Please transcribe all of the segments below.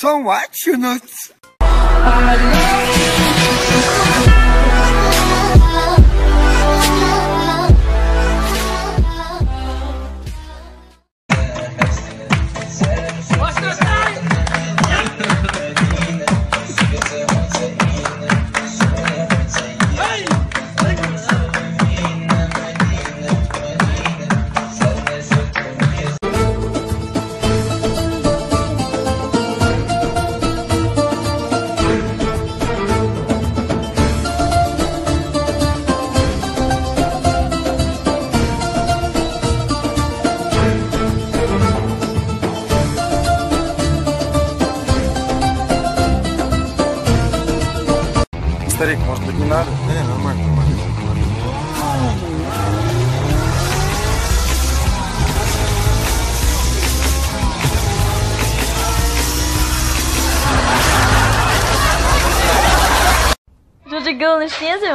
São ótimos. Старик, может быть, не надо? Не, нормально, нормально. Jujy Girlish nie jest?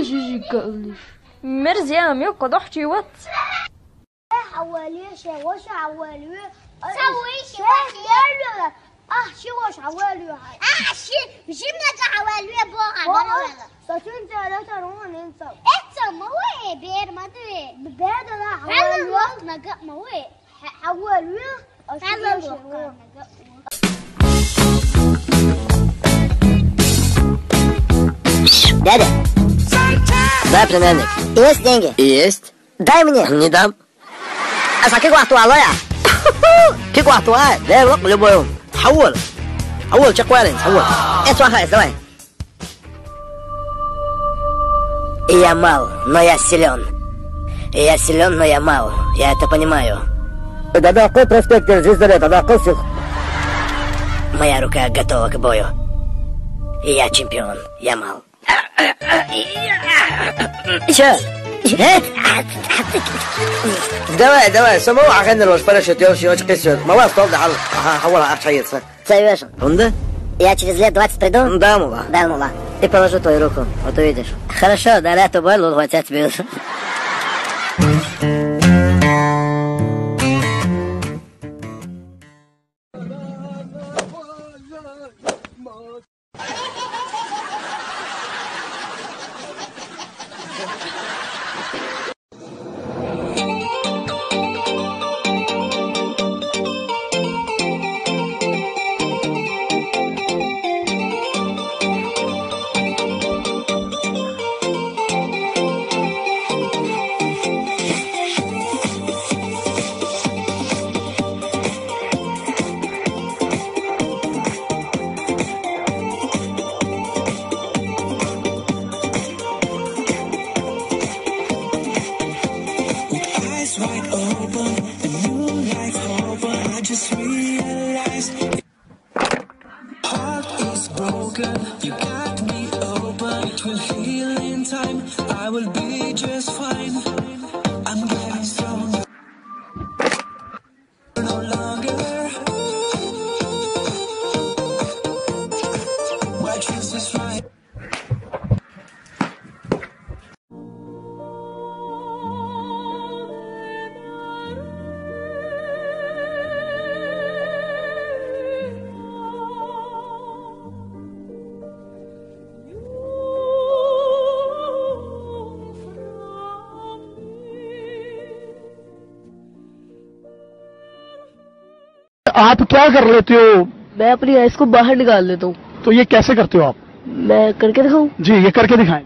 Jujy Girlish. مرزية ميوكو ضحتي وات حواليه شواش حواليه سوي شواش شواش حواليه جبنا حواليه بوغا ساتون ثلاثة روح ننسى ما هو بير ما تبي بير لا حواليه نجا ما هو حواليه Дядя, дай племянник. Есть деньги? Есть. Дай мне. Не дам. А за какой актуал я? Какой актуал? Дай лук любой. حول شكوالين حول. Это плохая, давай. Я мал, но я силен. Я силен, но я мал. Я это понимаю. Тогда какой проспект держись за это? Тогда косик. Моя рука готова к бою. Я чемпион. Я мал. Еще. давай, самого عشان لو شبرشت يوش قصة ما واس طول ده حولها أشياء Совершен. Да? Я через лет 20 приду? Да, мула. Да, мула. Ты положу твою руку, вот увидишь. Хорошо, да, лето боль, вот я тебе. I will be just fine. I'm getting stronger. No longer. My choice is right. आप क्या कर लेते हो? मैं अपनी आइस को बाहर निकाल लेता हूँ। तो ये कैसे करते हो आप? मैं करके दिखाऊं? जी, ये करके दिखाएं।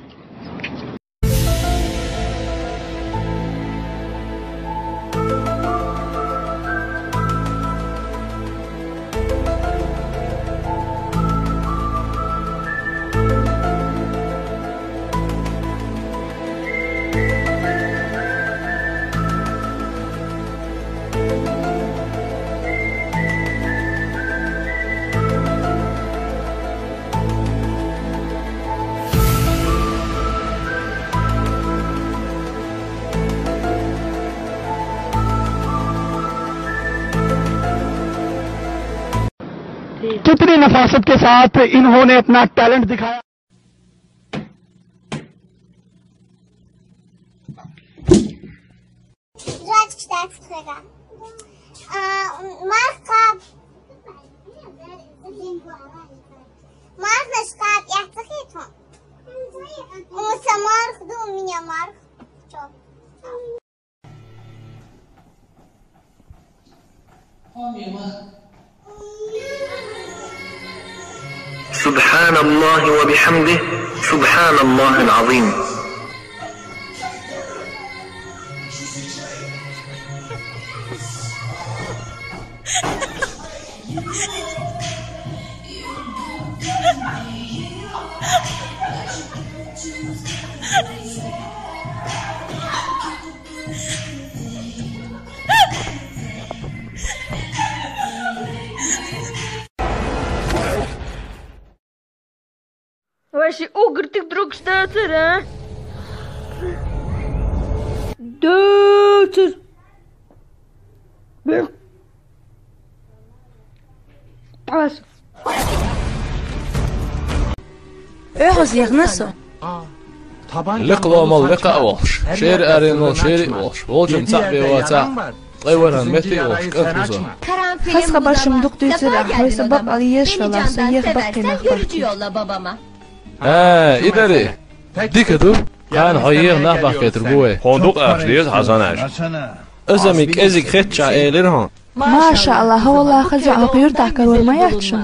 कितनी नफासत के साथ इन्होंने अपना टैलेंट दिखाया। Macht سبحان الله وبحمده سبحان الله العظيم. Waar is die oger te druk staat er, hè? Duiter. Pas. Öğüzüyük nasıl? لقوا ملقا أولش شير أرين والشير أولش والجم تعبي وتع طيوران متي أولش كتوزا Hasqa başımdık düzür ahvaysa bab aliyes falasa yek bakkina Görücü yolla babama. ها إداري ديكدو كان هيغ نحبح كتربوه Honduk ağaçlıyız Hasan ağaç. أزمك أزيك خدشا إيلرهان Maşallah والله خزع غير تحكر والمياتشن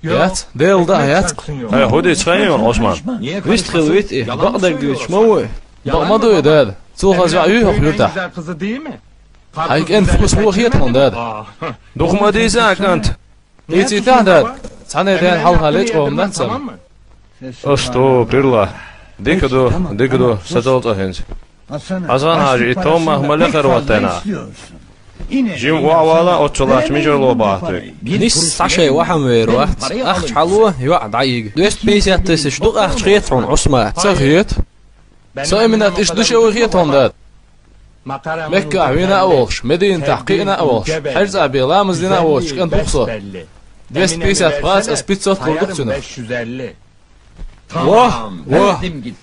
يات ديل ده يات Hadi çıkayım Osman. ويست خلويت إيه بقدر قلت موه بقمضو يداد سو خزع يوه خيوتا Kızı değil mi? هايك أنفقس هو خيطان داد Dokuma değilse kant. إيتي تهداد سنة دين حلها ليش قوم نتسم Estağfirullah. Dikdo satalt ahens. Hasan ağacı itom mahmale kırvatena. Jim وعوالا أطلعت مجرلو باطي. نيس عشي وحم ويروحت أخش حلوة يوعد عيق دوست بيسات تسش دوق أخش خيطان عصمة سخيط سايمنات إش دوش أو خيطان داد مكة عوينا أولش مدين تحقيقنا أولش حرز أبي لامز لنا أولش كان بخصة دوست بيسات قاس أسبيتسات قردقتنا واه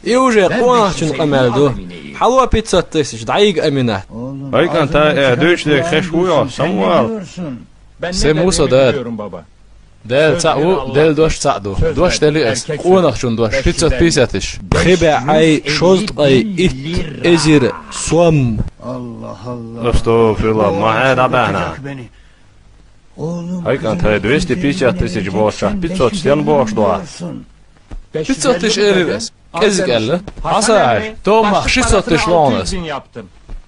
يوجي قوانا شن قمالدو حلوة بيتزا تسش دعيق أمينات Ay kanta dövüşle خشويا سموال. سموسا داد دال تعو دال دوش تعدو دوش دالي أس قوانا شن دوش بيتزا بيساتش خبع أي شوزت أي إت إزير سوام Estağfirullah. Maheda bana. Ay kanta 250 tысяч boşa. 500 sen boş doğa. بيتزا تش إيريس كزك ألا عصاعي توما شيتزا تش لونس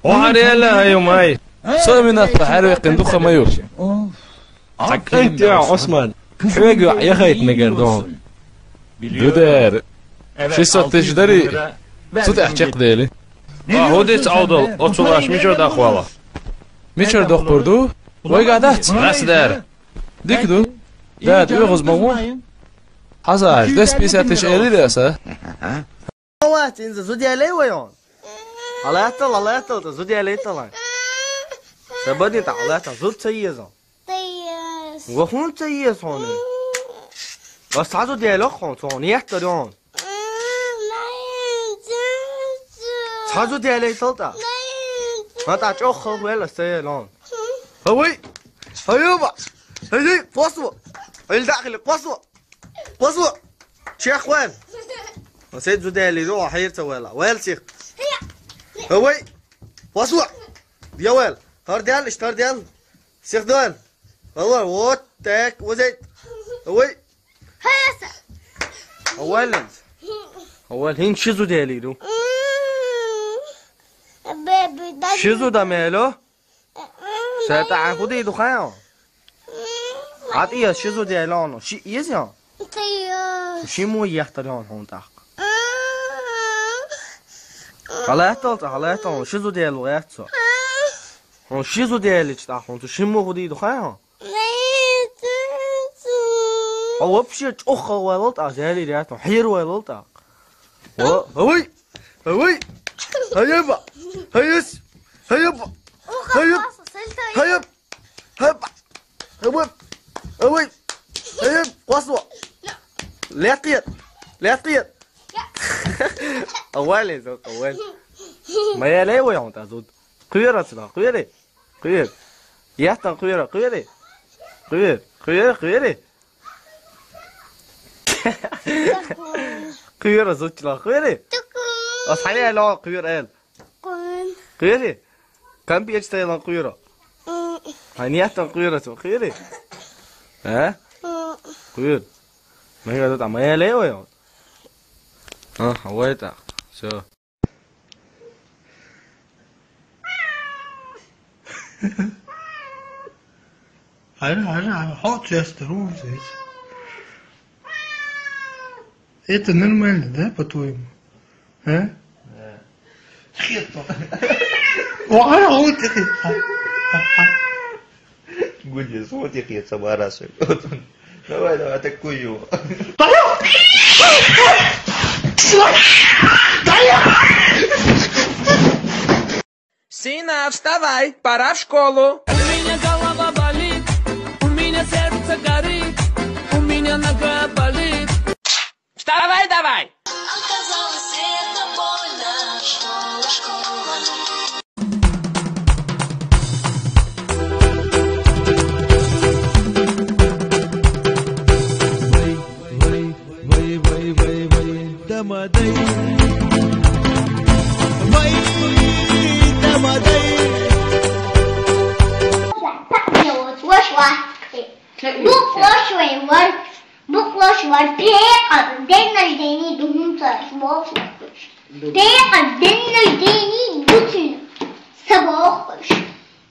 O hariyela ayumay. سومينات بحاري قندوخة مايوش Sakın ya Osman. حواجو يا خيط مجردون يدار شيتزا تش داري صوت احتيق دالي Hadi تعودل. Otulaş miço da xvala. ميشر دوخ بردو ويقعدات Nasıl der? ديكدو داد يغز مامو حصاعي دس بيساتش إيريس وقت انت زودي علي ويون الله يطل زودي علي طلع سبدي تعالى زود تيزا Teyes. وخون تيز هون بس عزو ديالو خون تون يحترون عزو ديالي طلتا ما تعجو خو ولا سيلون هوي هيوبا هيجي فصو الداخل فصو شيخ وين نسيت زودالي روح حيرته ويل شيخ هوي فصو يا ويل اشتر ديال شيخ دوال والله وات تاك وزيت هوي هيا اول هين شزو ديالي رو شزو دميلو ستعبدي دخان عطيه شزو ديالانو شي يزيان Teyes. شي مو يحترون هون تاق حالاتو شزو ديالو غياتسو هون شزو ديالي تاق هون شي مو خدي دخان هو بشي تشخ ولط ديالي رياتو حير ولط هوي هيبا هيس هيبا هيب هيب هيب هوي هيب وصوة لا طير أولي زود ما يلي ويون تزود قيرة تنا قير يحتن قيرة قيرة زود تنا قيرة أصحيح لا قير قال قيرة كم بيجتهي لان قيرة هنيات قيرة قيرة ها قير ما هي قالت عم هي ليه ويا حويتها شو Hij houdt juist de roem steeds. Het is normaal, hè, patoeim. Hè? Schiet toch. Waar houdt het? Guje so ti ke sabara sai. Na wai da ta kuyo. Сына, вставай, пора в школу. У меня голова болит, у меня сердце горит, у меня нога болит. Вставай давай! Оказалось, это больно. Школа, школа. دمدي Buklaşlar peyqad denizini duhuntar boşmuş. Peyqad denizini bütün sabahmış.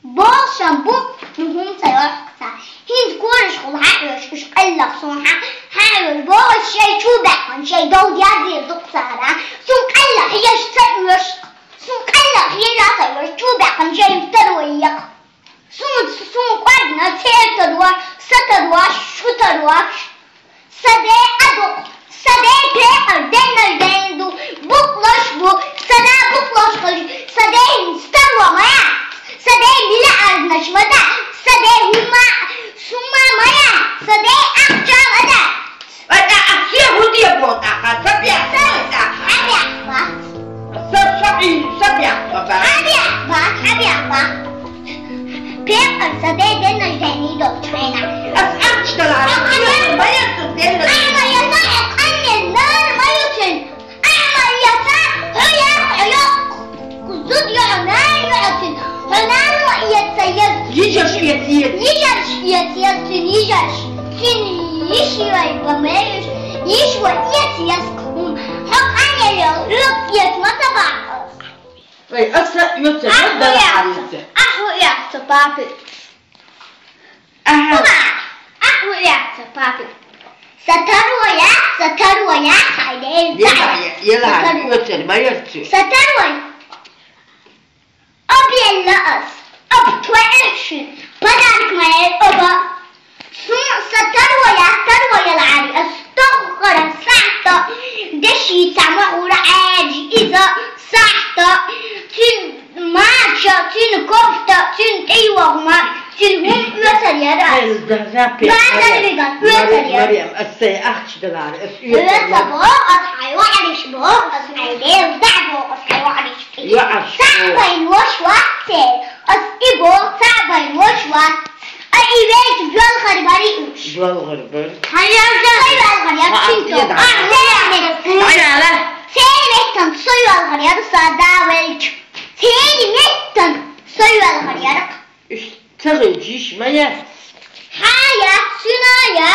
Boşan bu duhuntar yoksa. Hiç görüş kul hayır iş Allah sonra hayır boş şey çubakın şey doğ yazıyor duksara. Sun Allah yaşatıyor. Sun Allah yaratıyor çubakın şey tarıyor. Sun qadna tertadwa satadwa shutadwa Sade adok, sade peyqar denel dendu, buklaş bu, sada buklaş kış, sade starwa maya, sade bila arnaşmada, sade huma, summa maya, sade akçalada. Vada akşiye hudiye bota, sabya sabya. Sabya ba. Sabya ba. Sabya ba. Peyqar sade denel dendu çayna. As akçalar, bayatın denel. Yiyeceğiz yiyeceğiz. Vay aksa yoksa ne de halinde. Ahvu yaptı papi. Ahvu yaptı papi. Satarwaya hayde. Yela yoksa bayatı. Satarwaya. Abiyellas. Abtwa'shin. Padank mayel oba. Satarwaya العالي استغفر ساعته دشي تعمل عادي إذا ساعته تن ماشى تن كفتة تن أيوة ما تن هم مثل يا مريم أسي أختش دلار أصحى وعليش بو أصحى ليه دعبو أصحى وعليش صعبين وش وقتي أصيبو صعبين وش وقت أيوة جوال خرباري جوال خرباري هيا جوال خرباري تعالى Seni mektan soyual hariyarı sadavelç. Seni mektan soyual hariyarı. اشتغل جيش ميا حياة سنايا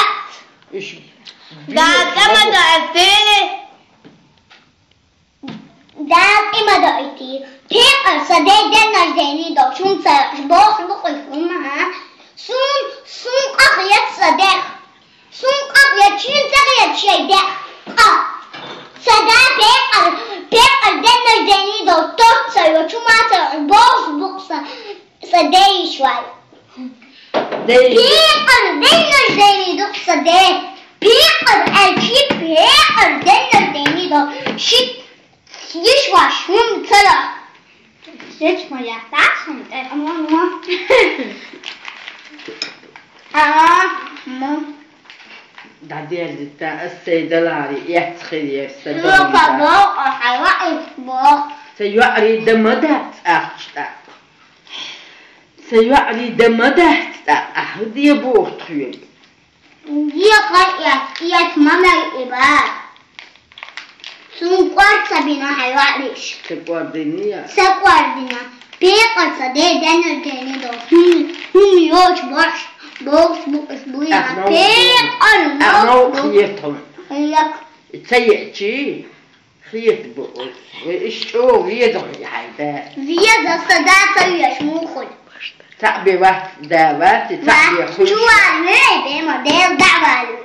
دائما دائتي بيقر صديدنا نجديني دو شون سبوخ بقيفونها سون أخيات صديق سون أخيات شين تغيات شيداء صدا بيقر دنا نجديني دو توتسا وشماتا بوخ بقصا صدي شوي بيقر دنا نجديني دو صدي بيقر ألشي بيقر دنا نجديني دو شيت يشوى شوم تلا يشوى يحتاجهم دادير السيدة لاري يحتخلي سيوعري دمدات أخشتا سيوعري دمدات أهدي بوخ تخيل يا ماما الإباد سون قوار سبينا حيوانيش سقواردينيا سقواردينا بيقص ده التاني ده هم يوش باش بوس بويا بيقر أنا خيطهم تسيئتي خيط بقول إيشو فيدهم يا حيدا فيدا صداقة يشموخل تعبي وقت دعوات تعبي خش شو عمي بما ديل دعوة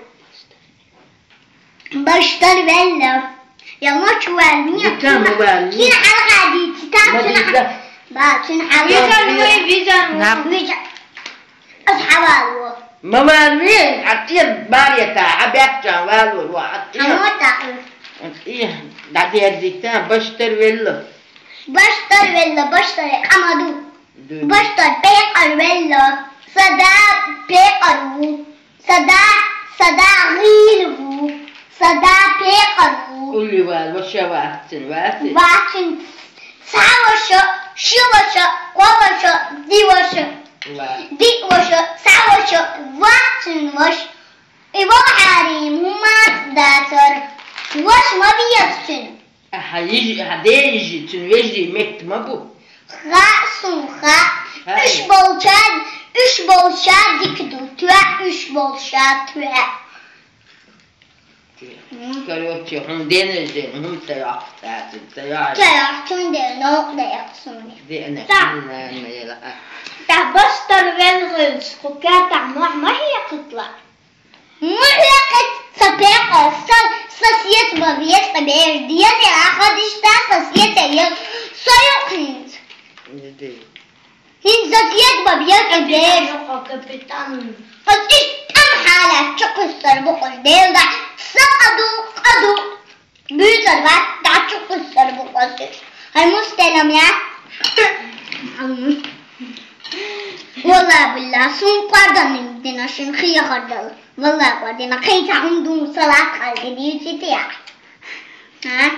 بشتر بلا يا ما شو عمي جتام بالي كين حلقة دي تتام باكين حلقة فيزا أصحاب ما مالين عطير باريتا عبيك جوال وعطير حموتا إيه دعدي الزيتان بشتر ولا بشتر أمادو بشتر بيقر ولا صدا بيقرو صدا غيلو صدا بيقرو قولي وشا واتن ساوشا شوشا قوشا دي وشا ساوشا واتن وش إبوحاري ممات داتر وش ما بيستن هديجي تنويجي مكت مبو خا üç bolşa dikdu tüe üç bolşa tüe Короче, هم денежен, هم تياحتاتن تياحتن de nok da yapsın ده بشتر والغلس خكاتا ما هي قطلة ما هي قط سبيقة سسيت ببيت قبير ديال أخذ اشتا سسيت يل سيقنز هين سسيت ببيت قبير قد اشتم حالة شقصر بقص ديل دا سقدو بيزر بات دا شقصر بقصر المستلم يا والله بالله سون قردن دينا شن خيا خردل والله قردنا خيتا عندهم صلاة خالدي تيا ها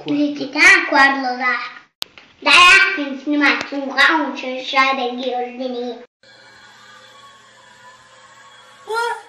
تيتا قردل دا دايا كنت نمات سون قاون شن شادة جيردني What?